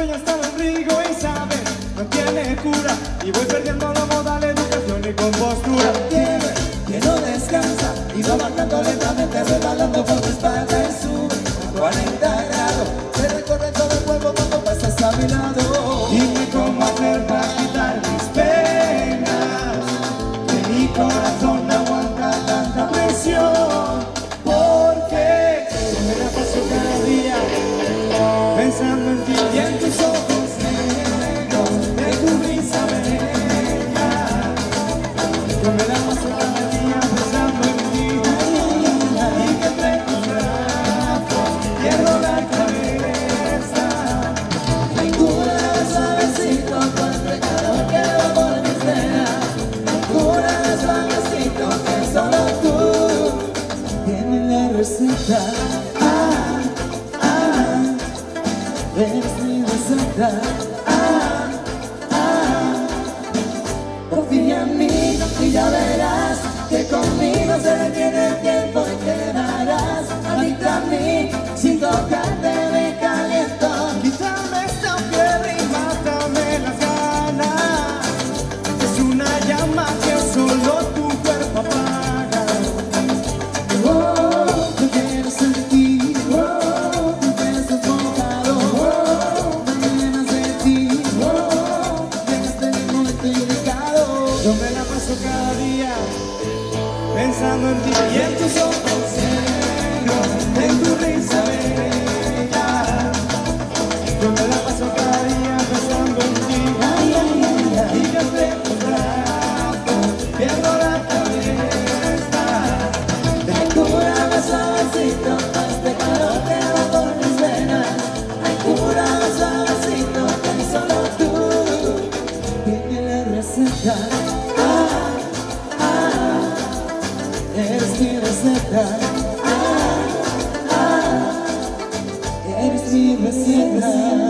cuello hasta el ombligo y sabes, no tiene cura. Y voy perdiendo la moda, la educación y compostura. Fiebre que no descansa y va bajando lentamente, resbalando por tu espalda y sube a 40 grados. Se recorre todo el cuerpo cuando pasas a mi lado. Dime cómo hacer para quitar mis penas, que mi corazón no aguanta tanta presión. Porque me la paso cada día pensando en ti y en tus ojos negros, de tu risa venga. Yo me la paso cada día pensando en ti y que entre tus brazos pierdo la cabeza. Me cura suavecito con el calor que va por mis venas. Me cura suavecito que solo tú tienes la receta. Eres mi receta. Confía en mí y ya verás que conmigo se detiene el tiempo y quedarás adicta a mí. Sin tocarte me caliento. Quítame esta fiebre y mátame las ganas. Es una llama que solo tu cuerpo apaga. Oh, yo quiero sentir, oh, tus besos mojados, oh, me llenas de ti, oh, en este momento indicado. Yo me la paso cada día pensando en ti y en tus ojos negros, en tu risa bella. Yo me la paso cada día pensando en ti y que entre tus brazos pierdo la cabeza. Me cura más suavecito este calor que va por mis venas. Me cura más suavecito que solo tú tienes la receta. Eres mi receta. Eres mi receta.